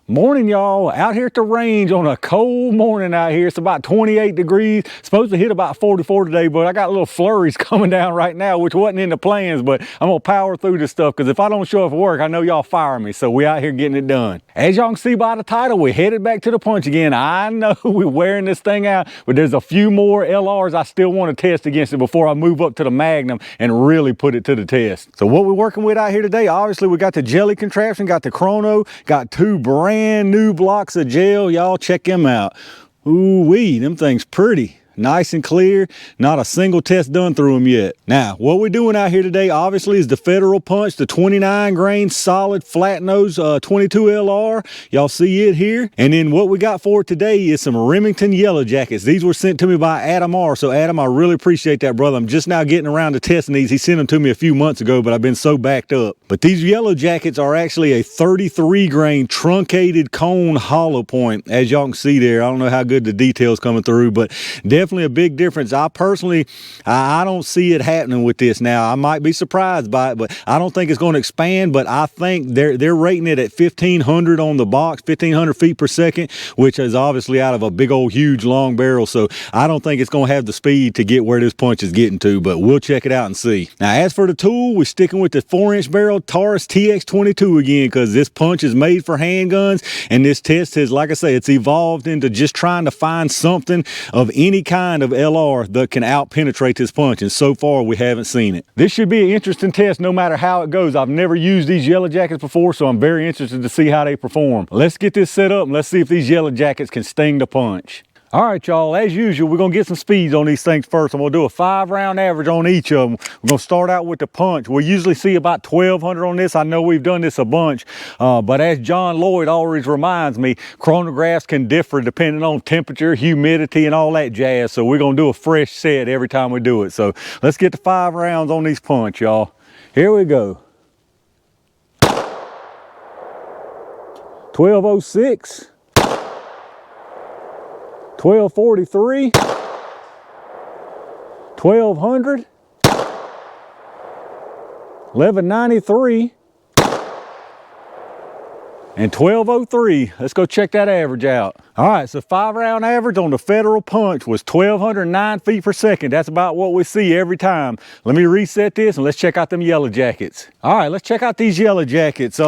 Morning, y'all. Out here at the range on a cold morning out here. It's about 28 degrees. Supposed to hit about 44 today, but I got little flurries coming down right now, which wasn't in the plans, but I'm gonna power through this stuff because if I don't show up for work, I know y'all fire me. So we out here getting it done. As y'all can see by the title, we headed back to the punch again. I know we're wearing this thing out, but there's a few more LRs I still want to test against it before I move up to the Magnum and really put it to the test. So what we're working with out here today, obviously we got the jelly contraption, got the chrono, got two brand new blocks of gel. Y'all check them out. Ooh wee, them things pretty. Nice and clear, not a single test done through them yet. Now, what we're doing out here today, obviously, is the Federal Punch, the 29 grain solid flat nose 22 LR. Y'all see it here. And then what we got for it today is some Remington Yellow Jackets. These were sent to me by Adam R. So Adam, I really appreciate that, brother. I'm just now getting around to testing these. He sent them to me a few months ago, but I've been so backed up. But these Yellow Jackets are actually a 33 grain truncated cone hollow point, as y'all can see there. I don't know how good the details coming through, but definitely a big difference. I personally, I don't see it happening with this now. I might be surprised by it, but I don't think it's going to expand. But I think they're rating it at 1,500 on the box, 1,500 feet per second, which is obviously out of a big old huge long barrel. So I don't think it's going to have the speed to get where this punch is getting to, but we'll check it out and see. Now, as for the tool, we're sticking with the 4-inch barrel Taurus TX22 again, because this punch is made for handguns, and this test has, like I say, it's evolved into just trying to find something of any kind of LR that can out penetrate this punch, and so far we haven't seen it. This should be an interesting test no matter how it goes. I've never used these Yellow Jackets before, so I'm very interested to see how they perform. Let's get this set up and let's see if these Yellow Jackets can sting the punch. All right, y'all, as usual, we're gonna get some speeds on these things first. I'm gonna do a 5-round average on each of them. We're gonna start out with the punch. We usually see about 1,200 on this. I know we've done this a bunch, but as John Lloyd always reminds me, chronographs can differ depending on temperature, humidity, and all that jazz. So we're gonna do a fresh set every time we do it. So let's get the 5 rounds on these punch, y'all. Here we go. 1206. 1243, 1200, 1193, and 1203. Let's go check that average out. All right, so 5-round average on the Federal Punch was 1,209 feet per second. That's about what we see every time. Let me reset this and let's check out them Yellow Jackets. All right, let's check out these Yellow Jackets.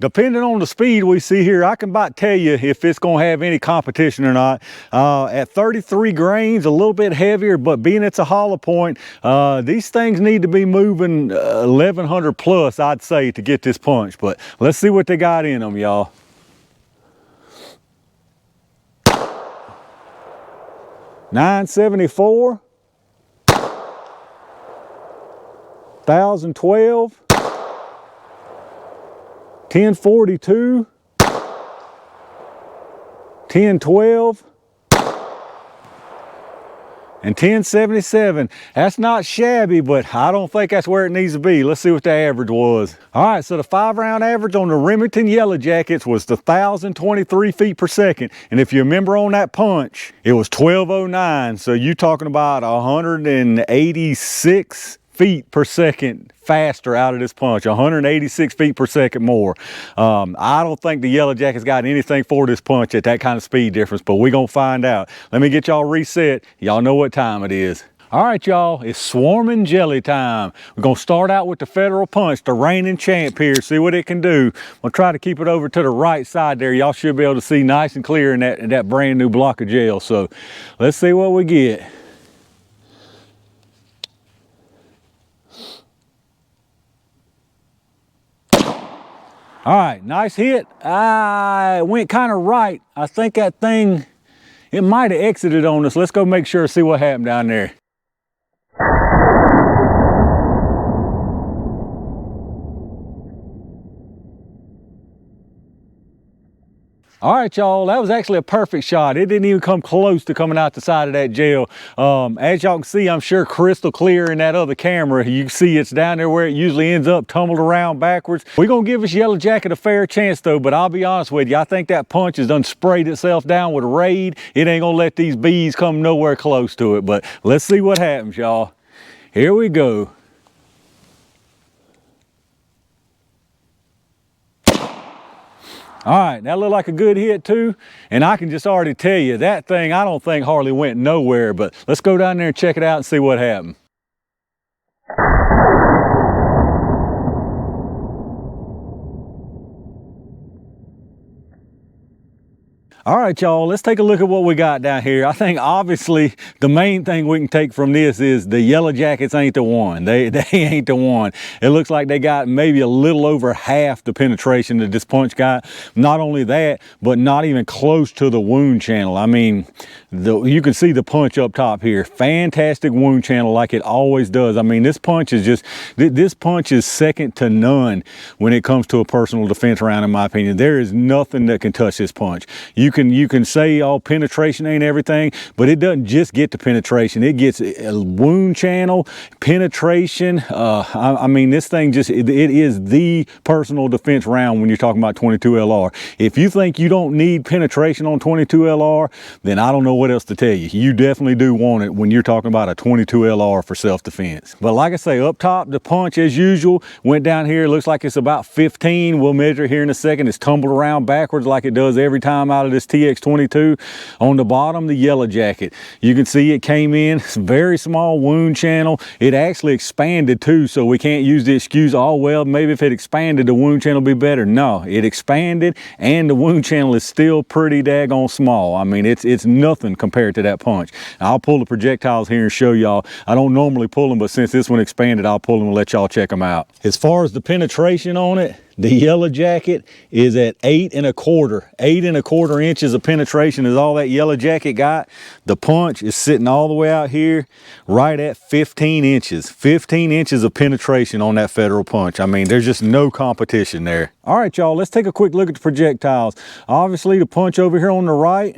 Depending on the speed we see here, I can about tell you if it's gonna have any competition or not. At 33 grains, a little bit heavier, but being it's a hollow point, these things need to be moving 1,100 plus, I'd say, to get this punch. But let's see what they got in them, y'all. 974, 1012, 1042, 1012, and 1077. That's not shabby, but I don't think that's where it needs to be. Let's see what the average was. All right, so the 5-round average on the Remington Yellow Jackets was 1,023 feet per second. And if you remember on that punch, it was 1209. So you're talking about 186 feet per second faster out of this punch, 186 feet per second more. I don't think the Yellow Jacket's got anything for this punch at that kind of speed difference, but we're gonna find out. Let me get y'all reset. Y'all know what time it is. All right, y'all, it's swarming jelly time. We're gonna start out with the Federal Punch, the reigning champ here, see what it can do. We'll try to keep it over to the right side there. Y'all should be able to see nice and clear in that brand new block of gel. So let's see what we get. All right, nice hit. It went kind of right. I think that thing, it might have exited on us. Let's go make sure, see what happened down there. All right, y'all, that was actually a perfect shot. It didn't even come close to coming out the side of that gel. As y'all can see, I'm sure crystal clear in that other camera. You can see it's down there where it usually ends up, tumbled around backwards. We're gonna give this Yellow Jacket a fair chance though, but I'll be honest with you, I think that punch has done sprayed itself down with Raid. It ain't gonna let these bees come nowhere close to it, but let's see what happens, y'all. Here we go. All right, that looked like a good hit too. And I can just already tell you, that thing I don't think hardly went nowhere, but let's go down there and check it out and see what happened. All right, y'all, let's take a look at what we got down here. I think obviously the main thing we can take from this is the Yellow Jackets ain't the one. They ain't the one. It looks like they got maybe a little over half the penetration that this punch got. Not only that, but not even close to the wound channel. I mean, you can see the punch up top here. Fantastic wound channel like it always does. I mean, this punch is second to none when it comes to a personal defense round, in my opinion. There is nothing that can touch this punch. You can say, oh, penetration ain't everything, but it doesn't just get to penetration. It gets a wound channel, penetration. I mean, this thing it is the personal defense round when you're talking about 22 LR. If you think you don't need penetration on 22 LR, then I don't know what else to tell you. You definitely do want it when you're talking about a 22 LR for self-defense. But like I say, up top, the punch as usual went down here. It looks like it's about 15. We'll measure it here in a second. It's tumbled around backwards like it does every time out of this TX22. On the bottom, the Yellow Jacket. You can see it came in, very small wound channel. It actually expanded too, so we can't use the excuse, oh, well, maybe if it expanded, the wound channel would be better. No, it expanded, and the wound channel is still pretty daggone small. I mean, it's nothing compared to that punch. I'll pull the projectiles here and show y'all. I don't normally pull them, but since this one expanded, I'll pull them and let y'all check them out. As far as the penetration on it, the Yellow Jacket is at 8 1/4 inches of penetration is all that Yellow Jacket got. The punch is sitting all the way out here right at 15 inches. 15 inches of penetration on that Federal punch. I mean, there's just no competition there. All right, y'all, let's take a quick look at the projectiles. Obviously, the punch over here on the right,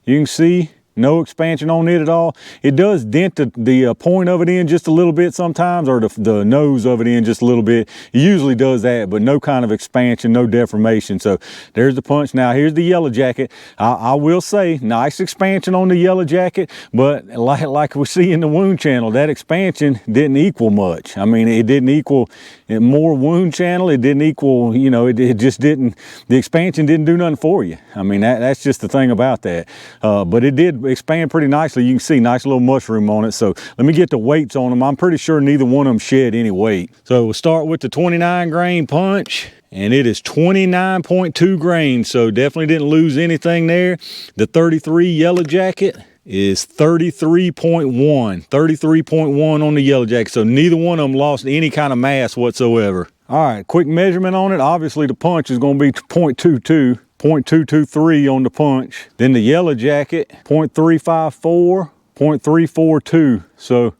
you can see no expansion on it at all. It does dent the point of it in just a little bit sometimes, or the nose of it in just a little bit. It usually does that, but no kind of expansion, no deformation. So there's the punch. Now here's the Yellow Jacket. I will say, nice expansion on the Yellow Jacket, but like we see in the wound channel, that expansion didn't equal much. I mean, it didn't equal more wound channel. It didn't equal, you know, it just didn't, the expansion didn't do nothing for you. I mean, that's just the thing about that. But it did expand pretty nicely. You can see nice little mushroom on it. So let me get the weights on them. I'm pretty sure neither one of them shed any weight. So we'll start with the 29 grain punch, and it is 29.2 grains. So definitely didn't lose anything there. The 33 Yellow Jacket is 33.1 on the Yellow Jacket. So neither one of them lost any kind of mass whatsoever. All right, quick measurement on it. Obviously the punch is going to be 0.22. 0.223 on the punch. Then the Yellow Jacket, 0.354, 0.342. So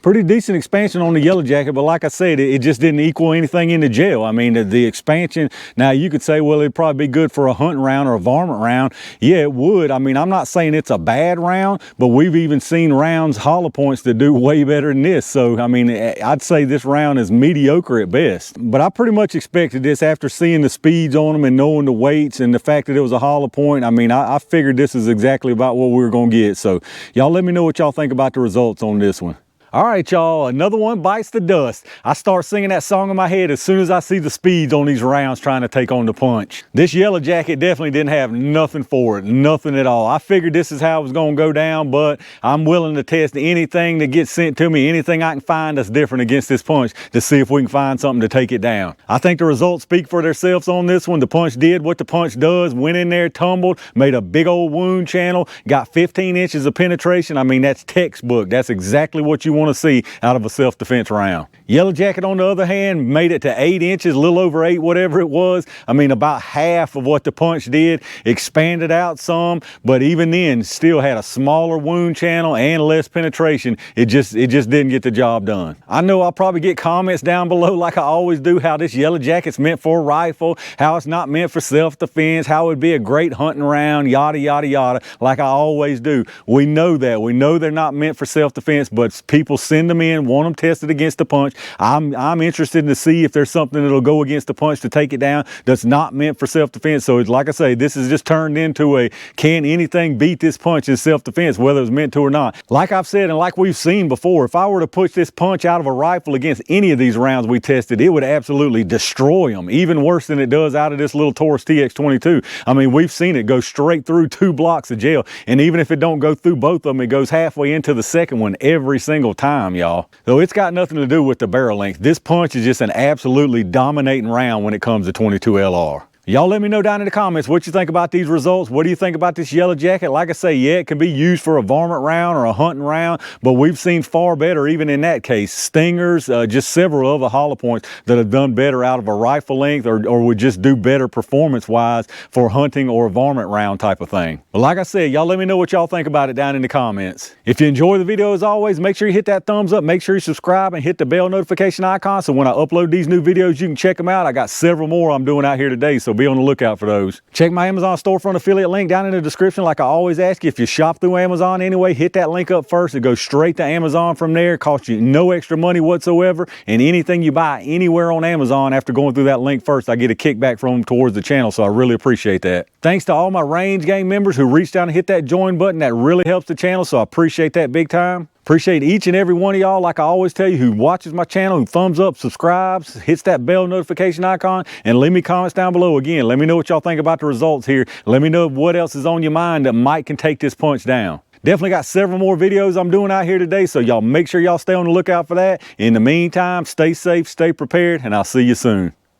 pretty decent expansion on the Yellow Jacket, but like I said, it just didn't equal anything in the gel. I mean, the expansion, now you could say, well, it'd probably be good for a hunting round or a varmint round. Yeah, it would. I mean, I'm not saying it's a bad round, but we've even seen rounds, hollow points, that do way better than this. So, I mean, I'd say this round is mediocre at best. But I pretty much expected this after seeing the speeds on them and knowing the weights and the fact that it was a hollow point. I mean, I figured this is exactly about what we were going to get. So, y'all let me know what y'all think about the results on this one. All right, y'all, another one bites the dust. I start singing that song in my head as soon as I see the speeds on these rounds trying to take on the punch. This Yellow Jacket definitely didn't have nothing for it, nothing at all. I figured this is how it was gonna go down, but I'm willing to test anything that gets sent to me, anything I can find that's different against this punch to see if we can find something to take it down. I think the results speak for themselves on this one. The punch did what the punch does, went in there, tumbled, made a big old wound channel, got 15 inches of penetration. I mean, that's textbook. That's exactly what you want to see out of a self-defense round. Yellow Jacket, on the other hand, made it to 8 inches, a little over 8, whatever it was. I mean, about half of what the punch did, expanded out some, but even then, still had a smaller wound channel and less penetration. It just didn't get the job done. I know I'll probably get comments down below like I always do, how this Yellow Jacket's meant for a rifle, how it's not meant for self-defense, how it would be a great hunting round, yada, yada, yada, like I always do. We know that. We know they're not meant for self-defense, but people people send them in, want them tested against the punch. I'm interested to see if there's something that'll go against the punch to take it down that's not meant for self-defense. So it's like I say, this is just turned into a can anything beat this punch in self-defense, whether it's meant to or not. Like I've said and like we've seen before, if I were to push this punch out of a rifle against any of these rounds we tested, it would absolutely destroy them, even worse than it does out of this little Taurus TX22. I mean, we've seen it go straight through 2 blocks of gel, and even if it don't go through both of them, it goes halfway into the second one every single time, y'all. So it's got nothing to do with the barrel length. This punch is just an absolutely dominating round when it comes to 22 LR. Y'all let me know down in the comments what you think about these results. What do you think about this Yellow Jacket? Like I say, yeah, it can be used for a varmint round or a hunting round, but we've seen far better even in that case. Stingers, just several other hollow points that have done better out of a rifle length or would just do better performance-wise for hunting or a varmint round type of thing. But like I said, y'all let me know what y'all think about it down in the comments. If you enjoy the video, as always, make sure you hit that thumbs up, make sure you subscribe and hit the bell notification icon so when I upload these new videos, you can check them out. I got several more I'm doing out here today, so be on the lookout for those. Check my Amazon storefront affiliate link down in the description. Like I always ask you, if you shop through Amazon anyway, hit that link up first. It goes straight to Amazon from there. It costs you no extra money whatsoever, and anything you buy anywhere on Amazon after going through that link first, I get a kickback from them towards the channel, so I really appreciate that. Thanks to all my Range Gang members who reached down and hit that join button. That really helps the channel, so I appreciate that big time. Appreciate each and every one of y'all, like I always tell you, who watches my channel, who thumbs up, subscribes, hits that bell notification icon, and leave me comments down below. Again, let me know what y'all think about the results here. Let me know what else is on your mind that might can take this punch down. Definitely got several more videos I'm doing out here today, so y'all make sure y'all stay on the lookout for that. In the meantime, stay safe, stay prepared, and I'll see you soon.